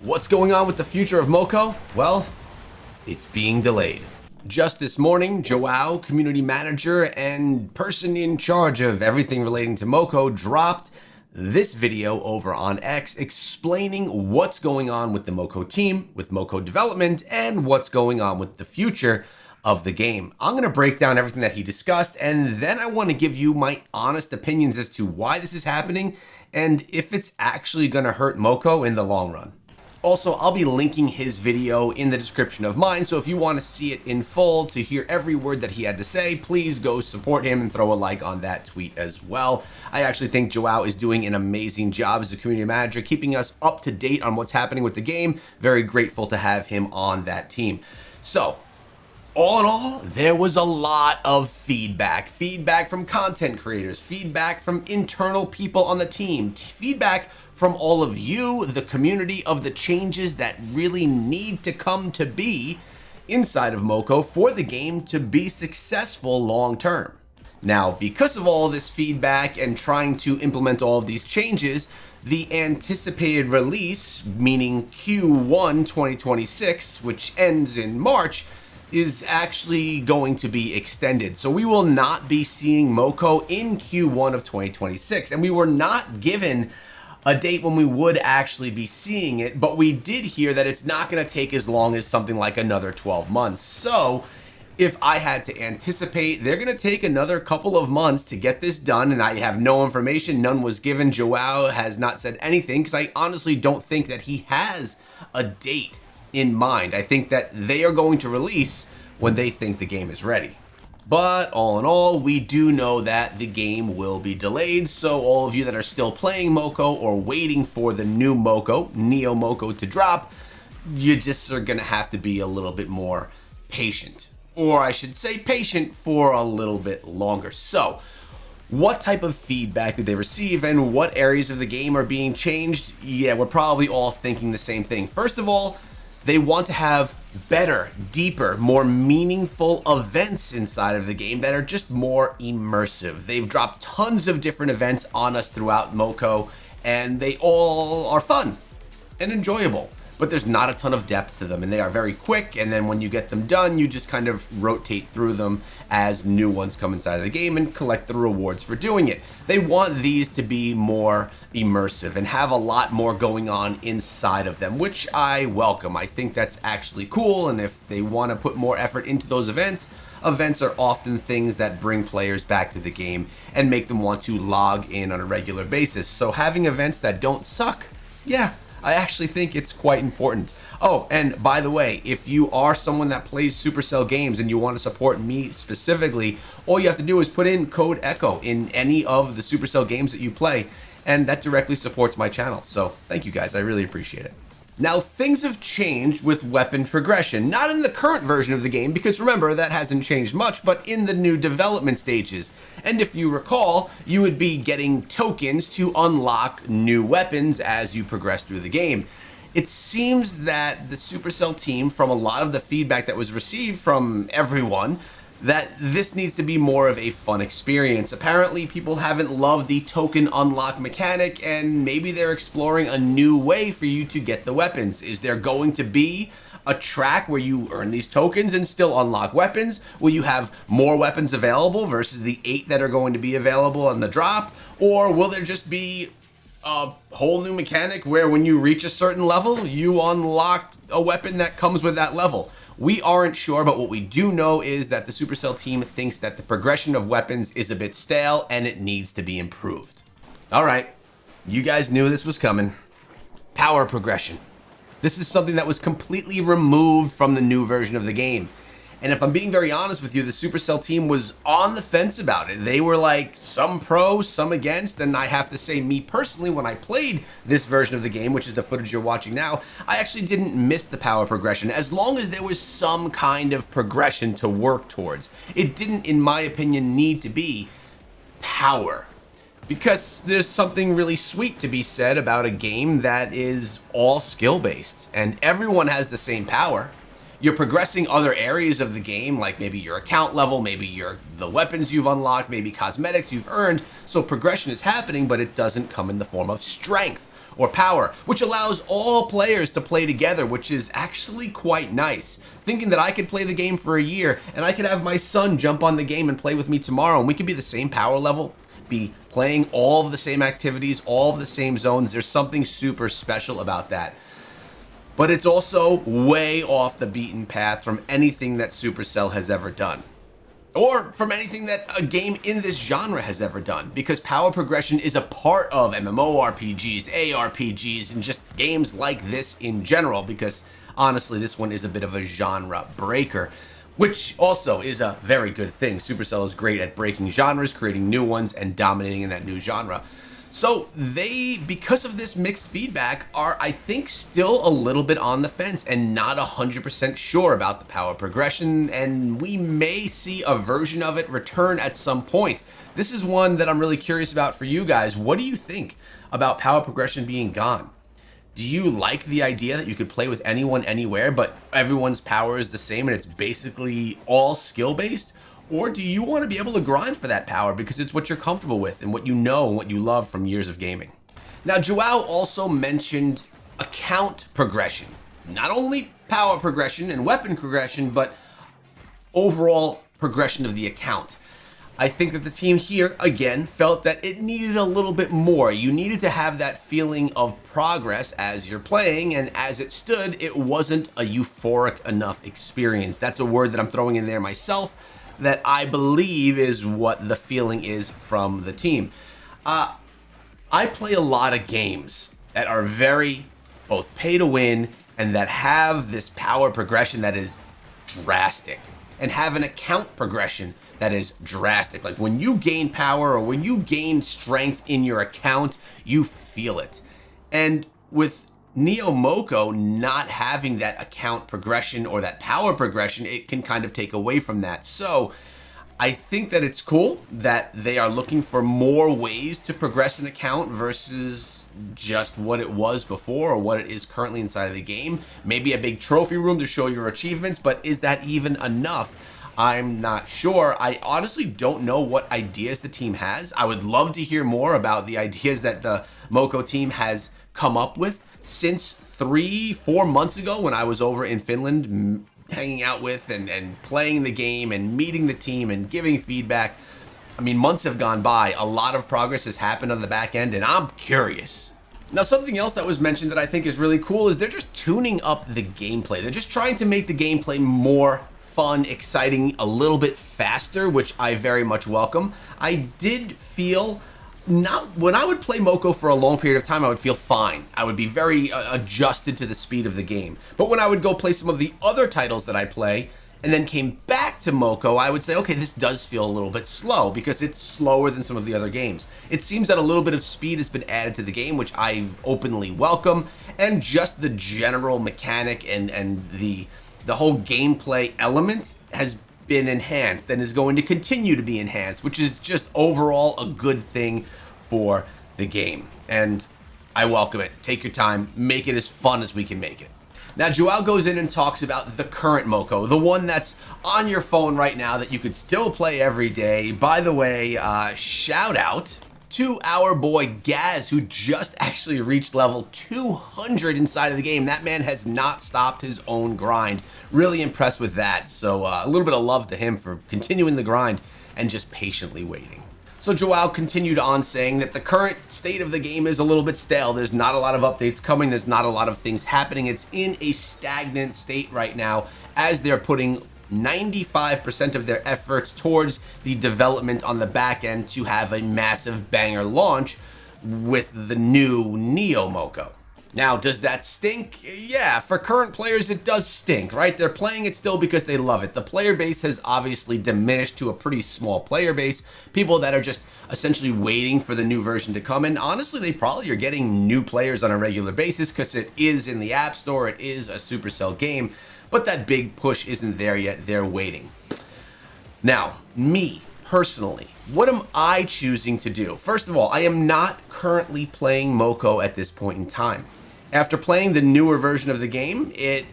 What's going on with the future of moco? Well, it's being delayed. Just this morning, Joao, community manager and person in charge of everything relating to moco, dropped this video over on X explaining what's going on with the moco team, with moco development, and what's going on with the future of the game. I'm going to break down everything that he discussed, and then I want to give you my honest opinions as to why this is happening and if it's actually going to hurt moco in the long run. Also, I'll be linking his video in the description of mine, so if you want to see it in full, to hear every word that he had to say, please go support him and throw a like on that tweet as well. I actually think Joao is doing an amazing job as a community manager, keeping us up to date on what's happening with the game. Very grateful to have him on that team. So, all in all, there was a lot of feedback. Feedback from content creators, feedback from internal people on the team, feedback from all of you, the community, of the changes that really need to come to be inside of moco for the game to be successful long term. Now, because of all this feedback and trying to implement all of these changes, the anticipated release, meaning Q1 2026, which ends in March, is actually going to be extended. So we will not be seeing moco in Q1 of 2026, and we were not given a date when we would actually be seeing it, but we did hear that it's not going to take as long as something like another 12 months. So if I had to anticipate, they're going to take another couple of months to get this done, and I have no information. None was given. Joao has not said anything because I honestly don't think that he has a date in mind. I think that they are going to release when they think the game is ready. But all in all, we do know that the game will be delayed, so all of you that are still playing moco or waiting for the new moco, Neo Moco, to drop, you just are going to have to be a little bit more patient. Or I should say patient for a little bit longer. So, what type of feedback did they receive and what areas of the game are being changed? Yeah, we're probably all thinking the same thing. First of all, they want to have better, deeper, more meaningful events inside of the game that are just more immersive. They've dropped tons of different events on us throughout moco, and they all are fun and enjoyable. But there's not a ton of depth to them, and they are very quick, and then when you get them done, you just kind of rotate through them as new ones come inside of the game and collect the rewards for doing it. They want these to be more immersive and have a lot more going on inside of them, which I welcome. I think that's actually cool, and if they want to put more effort into those events are often things that bring players back to the game and make them want to log in on a regular basis. So having events that don't suck, yeah, I actually think it's quite important. Oh, and by the way, if you are someone that plays Supercell games and you want to support me specifically, all you have to do is put in code ECHO in any of the Supercell games that you play, and that directly supports my channel. So thank you guys, I really appreciate it. Now, things have changed with weapon progression, not in the current version of the game, because remember, that hasn't changed much, but in the new development stages. And if you recall, you would be getting tokens to unlock new weapons as you progress through the game. It seems that the Supercell team, from a lot of the feedback that was received from everyone, that this needs to be more of a fun experience. Apparently, people haven't loved the token unlock mechanic, and maybe they're exploring a new way for you to get the weapons. Is there going to be a track where you earn these tokens and still unlock weapons? Will you have more weapons available versus the 8 that are going to be available on the drop? Or will there just be a whole new mechanic where when you reach a certain level, you unlock a weapon that comes with that level? We aren't sure, but what we do know is that the Supercell team thinks that the progression of weapons is a bit stale and it needs to be improved. All right, you guys knew this was coming. Power progression. This is something that was completely removed from the new version of the game. And if I'm being very honest with you, the Supercell team was on the fence about it. They were like, some pro, some against, and I have to say, me personally, when I played this version of the game, which is the footage you're watching now, I actually didn't miss the power progression, as long as there was some kind of progression to work towards. It didn't, in my opinion, need to be power. Because there's something really sweet to be said about a game that is all skill-based, and everyone has the same power. You're progressing other areas of the game, like maybe your account level, maybe the weapons you've unlocked, maybe cosmetics you've earned. So progression is happening, but it doesn't come in the form of strength or power, which allows all players to play together, which is actually quite nice. Thinking that I could play the game for a year and I could have my son jump on the game and play with me tomorrow and we could be the same power level, be playing all of the same activities, all of the same zones. There's something super special about that. But it's also way off the beaten path from anything that Supercell has ever done. Or from anything that a game in this genre has ever done, because power progression is a part of MMORPGs, ARPGs, and just games like this in general, because honestly, this one is a bit of a genre breaker, which also is a very good thing. Supercell is great at breaking genres, creating new ones, and dominating in that new genre. So they, because of this mixed feedback, are, I think, still a little bit on the fence and not 100% sure about the power progression, and we may see a version of it return at some point. This is one that I'm really curious about for you guys. What do you think about power progression being gone? Do you like the idea that you could play with anyone anywhere, but everyone's power is the same and it's basically all skill-based? Or do you want to be able to grind for that power because it's what you're comfortable with and what you know and what you love from years of gaming? Now, Joao also mentioned account progression. Not only power progression and weapon progression, but overall progression of the account. I think that the team here, again, felt that it needed a little bit more. You needed to have that feeling of progress as you're playing, and as it stood, it wasn't a euphoric enough experience. That's a word that I'm throwing in there myself, that I believe is what the feeling is from the team. I play a lot of games that are very both pay to win and that have this power progression that is drastic and have an account progression that is drastic. Like when you gain power or when you gain strength in your account, you feel it. And with Neo Moco not having that account progression or that power progression, it can kind of take away from that. So I think that it's cool that they are looking for more ways to progress an account versus just what it was before or what it is currently inside of the game. Maybe a big trophy room to show your achievements, but is that even enough? I'm not sure. I honestly don't know what ideas the team has. I would love to hear more about the ideas that the Moco team has come up with since 3-4 months ago when I was over in Finland hanging out with and playing the game and meeting the team and giving feedback. I mean, months have gone by. A lot of progress has happened on the back end, and I'm curious. Now, something else that was mentioned that I think is really cool is they're just tuning up the gameplay. They're just trying to make the gameplay more fun, exciting, a little bit faster, which I very much welcome. I did feel when I would play Moco for a long period of time, I would feel fine. I would be very adjusted to the speed of the game. But when I would go play some of the other titles that I play and then came back to Moco, I would say, okay, this does feel a little bit slow because it's slower than some of the other games. It seems that a little bit of speed has been added to the game, which I openly welcome, and just the general mechanic and the whole gameplay element has been enhanced and is going to continue to be enhanced, which is just overall a good thing for the game. And I welcome it. Take your time, make it as fun as we can make it. Now, Joao goes in and talks about the current Moco, the one that's on your phone right now that you could still play every day. By the way, shout out to our boy Gaz, who just actually reached level 200 inside of the game. That man has not stopped his own grind. Really impressed with that. So a little bit of love to him for continuing the grind and just patiently waiting. So Joao continued on saying that the current state of the game is a little bit stale. There's not a lot of updates coming. There's not a lot of things happening. It's in a stagnant state right now as they're putting 95% of their efforts towards the development on the back end to have a massive banger launch with the new Neo Moco. Now, does that stink? Yeah, for current players, it does stink, right? They're playing it still because they love it. The player base has obviously diminished to a pretty small player base. People that are just essentially waiting for the new version to come. And honestly, they probably are getting new players on a regular basis because it is in the App Store. It is a Supercell game. But that big push isn't there yet. They're waiting. Now, me, personally, what am I choosing to do? First of all, I am not currently playing Moco at this point in time. After playing the newer version of the game, it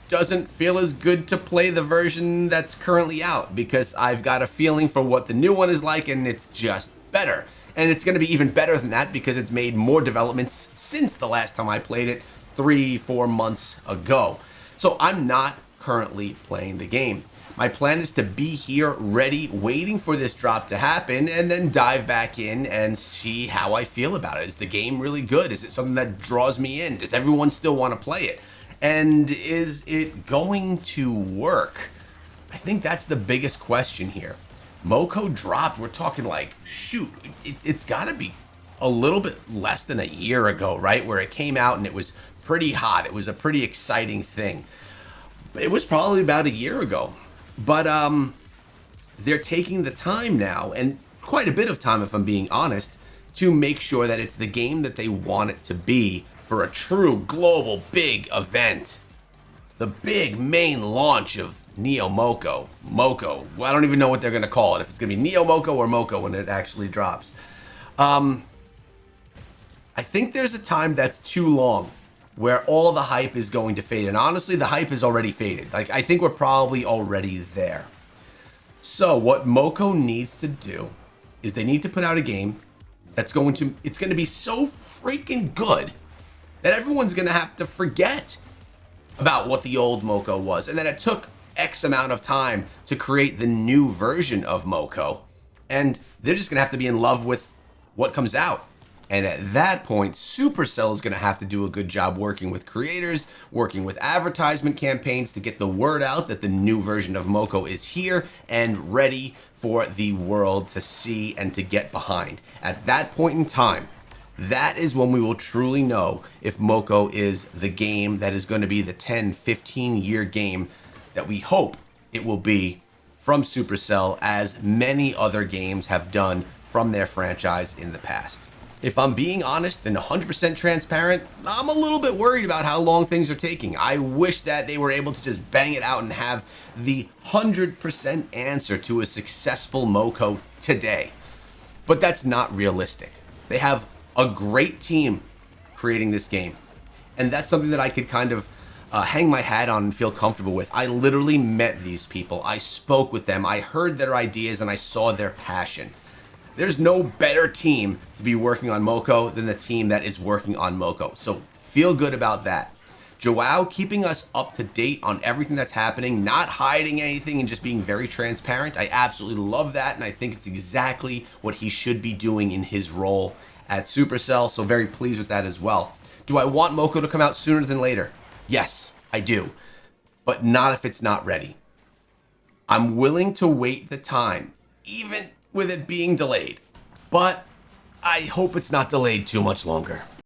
doesn't feel as good to play the version that's currently out because I've got a feeling for what the new one is like and it's just better. And it's going to be even better than that because it's made more developments since the last time I played it 3-4 months ago. So I'm not currently playing the game. My plan is to be here ready, waiting for this drop to happen, and then dive back in and see how I feel about it. Is the game really good? Is it something that draws me in? Does everyone still want to play it? And is it going to work? I think that's the biggest question here. Moco dropped, we're talking like, shoot, it's got to be a little bit less than a year ago, right? Where it came out and it was pretty hot. It was a pretty exciting thing. It was probably about a year ago. But they're taking the time now, and quite a bit of time if I'm being honest, to make sure that it's the game that they want it to be for a true global big event. The big main launch of Neo Moco. Moco. Well, I don't even know what they're going to call it. If it's going to be Neo Moco or Moco when it actually drops. I think there's a time that's too long where all the hype is going to fade. And honestly, the hype is already faded. Like, I think we're probably already there. So what Moco needs to do is they need to put out a game that's going to be so freaking good that everyone's going to have to forget about what the old Moco was. And then it took X amount of time to create the new version of Moco. And they're just going to have to be in love with what comes out. And at that point, Supercell is going to have to do a good job working with creators, working with advertisement campaigns to get the word out that the new version of Moco is here and ready for the world to see and to get behind. At that point in time, that is when we will truly know if Moco is the game that is going to be the 10, 15-year game that we hope it will be from Supercell, as many other games have done from their franchise in the past. If I'm being honest and 100% transparent, I'm a little bit worried about how long things are taking. I wish that they were able to just bang it out and have the 100% answer to a successful Moco today. But that's not realistic. They have a great team creating this game. And that's something that I could kind of hang my hat on and feel comfortable with. I literally met these people. I spoke with them. I heard their ideas and I saw their passion. There's no better team to be working on Moco than the team that is working on Moco. So feel good about that. Joao keeping us up to date on everything that's happening, not hiding anything and just being very transparent. I absolutely love that, and I think it's exactly what he should be doing in his role at Supercell. So very pleased with that as well. Do I want Moco to come out sooner than later? Yes, I do. But not if it's not ready. I'm willing to wait the time, even with it being delayed, but I hope it's not delayed too much longer.